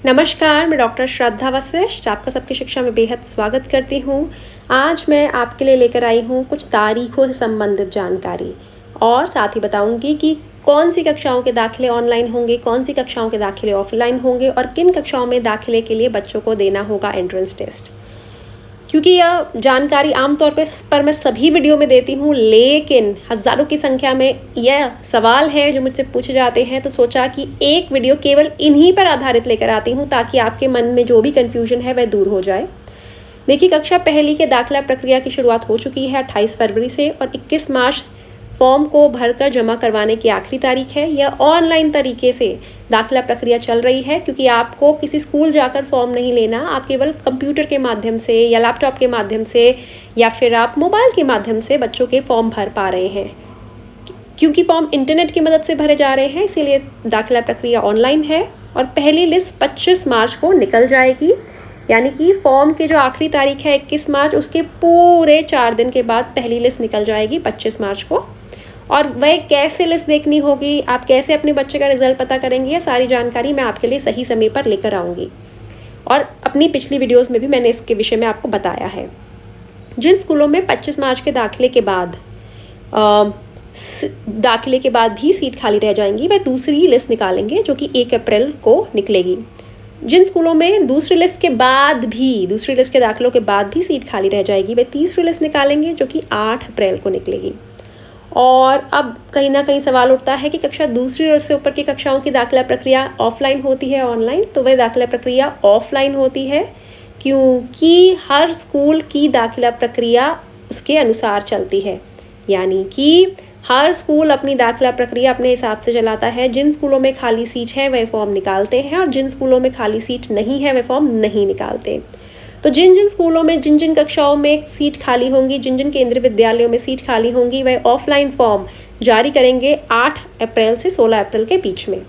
नमस्कार, मैं डॉक्टर श्रद्धा वशिष्ठ आपका सबकी शिक्षा में बेहद स्वागत करती हूँ। आज मैं आपके लिए लेकर आई हूँ कुछ तारीखों से संबंधित जानकारी और साथ ही बताऊँगी कि कौन सी कक्षाओं के दाखिले ऑनलाइन होंगे, कौन सी कक्षाओं के दाखिले ऑफलाइन होंगे और किन कक्षाओं में दाखिले के लिए बच्चों को देना होगा एंट्रेंस टेस्ट। क्योंकि यह जानकारी आमतौर पर मैं सभी वीडियो में देती हूँ, लेकिन हज़ारों की संख्या में यह सवाल है जो मुझसे पूछे जाते हैं, तो सोचा कि एक वीडियो केवल इन्हीं पर आधारित लेकर आती हूँ ताकि आपके मन में जो भी कन्फ्यूजन है वह दूर हो जाए। देखिए, कक्षा पहली के दाखिला प्रक्रिया की शुरुआत हो चुकी है 28 फरवरी से और 21 मार्च फॉर्म को भरकर जमा करवाने की आखिरी तारीख है। यह ऑनलाइन तरीके से दाखिला प्रक्रिया चल रही है क्योंकि आपको किसी स्कूल जाकर फॉर्म नहीं लेना, आप केवल कंप्यूटर के माध्यम से या लैपटॉप के माध्यम से या फिर आप मोबाइल के माध्यम से बच्चों के फॉर्म भर पा रहे हैं। क्योंकि फॉर्म इंटरनेट की मदद से भरे जा रहे हैं, इसीलिए दाखिला प्रक्रिया ऑनलाइन है और पहली लिस्ट 25 मार्च को निकल जाएगी। यानी कि फॉर्म की जो आखिरी तारीख है 21 मार्च, उसके पूरे 4 दिन के बाद पहली लिस्ट निकल जाएगी 25 मार्च को। और वह कैसे लिस्ट देखनी होगी, आप कैसे अपने बच्चे का रिजल्ट पता करेंगे, ये सारी जानकारी मैं आपके लिए सही समय पर लेकर आऊँगी। और अपनी पिछली वीडियोस में भी मैंने इसके विषय में आपको बताया है। जिन स्कूलों में 25 मार्च के दाखिले के बाद भी सीट खाली रह जाएंगी, वह दूसरी लिस्ट निकालेंगे जो कि 1 अप्रैल को निकलेगी। जिन स्कूलों में दूसरी लिस्ट के दाखिलों के बाद भी सीट खाली रह जाएगी, वह तीसरी लिस्ट निकालेंगे जो कि 8 अप्रैल को निकलेगी। और अब कहीं ना कहीं सवाल उठता है कि कक्षा दूसरी और उससे ऊपर की कक्षाओं की दाखिला प्रक्रिया ऑफलाइन होती है ऑनलाइन, तो वह दाखिला प्रक्रिया ऑफलाइन होती है क्योंकि हर स्कूल की दाखिला प्रक्रिया उसके अनुसार चलती है। यानी कि हर स्कूल अपनी दाखिला प्रक्रिया अपने हिसाब से चलाता है। जिन स्कूलों में खाली सीट है वह फॉर्म निकालते हैं और जिन स्कूलों में खाली सीट नहीं है वह फॉर्म नहीं निकालते। तो जिन स्कूलों में जिन कक्षाओं में सीट खाली होंगी, जिन केंद्रीय विद्यालयों में सीट खाली होंगी, वह ऑफलाइन फॉर्म जारी करेंगे 8 अप्रैल से 16 अप्रैल के बीच में।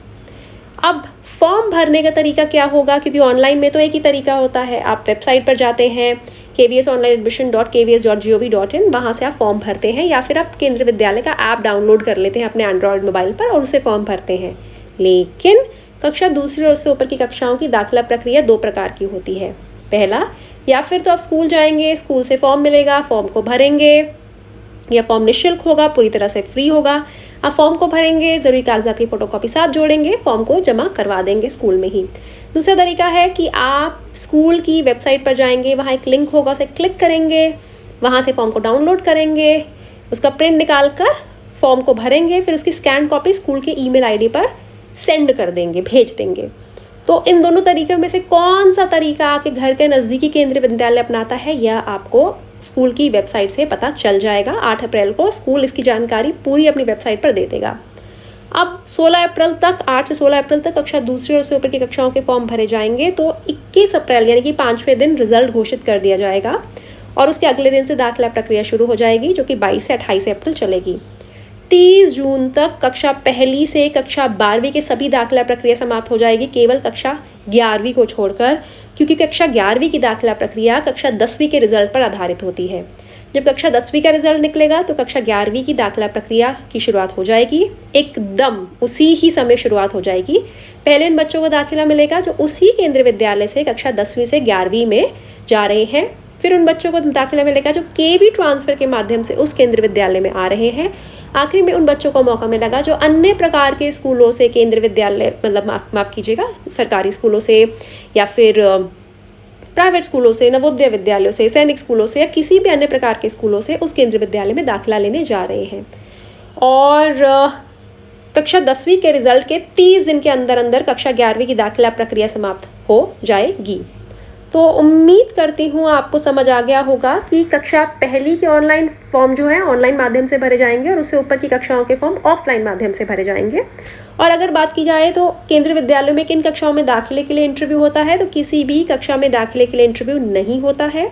अब फॉर्म भरने का तरीका क्या होगा, क्योंकि ऑनलाइन में तो एक ही तरीका होता है। आप वेबसाइट पर जाते हैं kvsonlineadmission.kvs.gov.in, वहाँ से आप फॉर्म भरते हैं या फिर आप केंद्रीय विद्यालय का ऐप डाउनलोड कर लेते हैं अपने एंड्रॉयड मोबाइल पर और उससे फॉर्म भरते हैं। लेकिन कक्षा दूसरी और उससे ऊपर की कक्षाओं की दाखिला प्रक्रिया 2 प्रकार की होती है। पहला, या फिर तो आप स्कूल जाएंगे, स्कूल से फॉर्म मिलेगा, फॉर्म को भरेंगे। यह फॉर्म निःशुल्क होगा, पूरी तरह से फ्री होगा। आप फॉर्म को भरेंगे, ज़रूरी कागजात की फोटोकॉपी साथ जोड़ेंगे, फॉर्म को जमा करवा देंगे स्कूल में ही। दूसरा तरीका है कि आप स्कूल की वेबसाइट पर जाएंगे, वहाँ एक लिंक होगा, उसे क्लिक करेंगे, वहाँ से फॉर्म को डाउनलोड करेंगे, उसका प्रिंट निकाल कर फॉर्म को भरेंगे, फिर उसकी स्कैन कॉपी स्कूल के ईमेल आईडी पर सेंड कर देंगे, भेज देंगे। तो इन दोनों तरीकों में से कौन सा तरीका आपके घर के नज़दीकी केंद्रीय विद्यालय अपनाता है, यह आपको स्कूल की वेबसाइट से पता चल जाएगा। 8 अप्रैल को स्कूल इसकी जानकारी पूरी अपनी वेबसाइट पर दे देगा। अब 16 अप्रैल तक, 8 से 16 अप्रैल तक कक्षा दूसरी और उससे ऊपर की कक्षाओं के फॉर्म भरे जाएंगे। तो 21 अप्रैल यानी कि 5वें दिन रिजल्ट घोषित कर दिया जाएगा और उसके अगले दिन से दाखिला प्रक्रिया शुरू हो जाएगी जो कि 22 से 28 अप्रैल चलेगी। 30 जून तक कक्षा पहली से कक्षा 12वीं के सभी दाखिला प्रक्रिया समाप्त हो जाएगी, केवल कक्षा 11वीं को छोड़कर, क्योंकि कक्षा 11वीं की दाखिला प्रक्रिया कक्षा 10वीं के रिजल्ट पर आधारित होती है। जब कक्षा 10वीं का रिजल्ट निकलेगा तो कक्षा 11वीं की दाखिला प्रक्रिया की शुरुआत हो जाएगी। एकदम उसी ही समय शुरुआत हो जाएगी। पहले उन बच्चों को दाखिला मिलेगा जो उसी केंद्रीय विद्यालय से कक्षा 10वीं से 11वीं में जा रहे हैं। फिर उन बच्चों को दाखिला मिलेगा जो केवी ट्रांसफ़र के माध्यम से उस केंद्रीय विद्यालय में आ रहे हैं। आखिरी में उन बच्चों को मौका मिलेगा जो अन्य प्रकार के स्कूलों से, केंद्रीय विद्यालय मतलब माफ़ कीजिएगा, सरकारी स्कूलों से या फिर प्राइवेट स्कूलों से, नवोदय विद्यालयों से, सैनिक स्कूलों से या किसी भी अन्य प्रकार के स्कूलों से उस केंद्रीय विद्यालय में दाखिला लेने जा रहे हैं। और कक्षा 10वीं के रिजल्ट के 30 दिन के अंदर कक्षा 11वीं की दाखिला प्रक्रिया समाप्त हो जाएगी। तो उम्मीद करती हूँ आपको समझ आ गया होगा कि कक्षा पहली के ऑनलाइन फॉर्म जो है ऑनलाइन माध्यम से भरे जाएंगे और उससे ऊपर की कक्षाओं के फॉर्म ऑफलाइन माध्यम से भरे जाएंगे। और अगर बात की जाए तो केंद्रीय विद्यालयों में किन कक्षाओं में दाखिले के लिए इंटरव्यू होता है, तो किसी भी कक्षा में दाखिले के लिए इंटरव्यू नहीं होता है।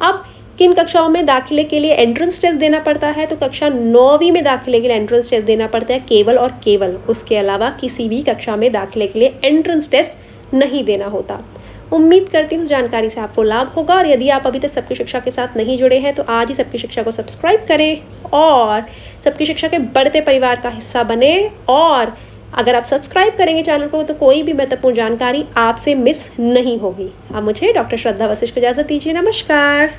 अब किन कक्षाओं में दाखिले के लिए एंट्रेंस टेस्ट देना पड़ता है, तो कक्षा 9वीं में दाखिले के लिए एंट्रेंस टेस्ट देना पड़ता है केवल और केवल। उसके अलावा किसी भी कक्षा में दाखिले के लिए एंट्रेंस टेस्ट नहीं देना होता। उम्मीद करती हूँ जानकारी से आपको लाभ होगा और यदि आप अभी तक सबकी शिक्षा के साथ नहीं जुड़े हैं तो आज ही सबकी शिक्षा को सब्सक्राइब करें और सबकी शिक्षा के बढ़ते परिवार का हिस्सा बने और अगर आप सब्सक्राइब करेंगे चैनल को तो कोई भी महत्वपूर्ण जानकारी आपसे मिस नहीं होगी। अब मुझे डॉक्टर श्रद्धा वशिष्ठ को इजाज़त दीजिए। नमस्कार।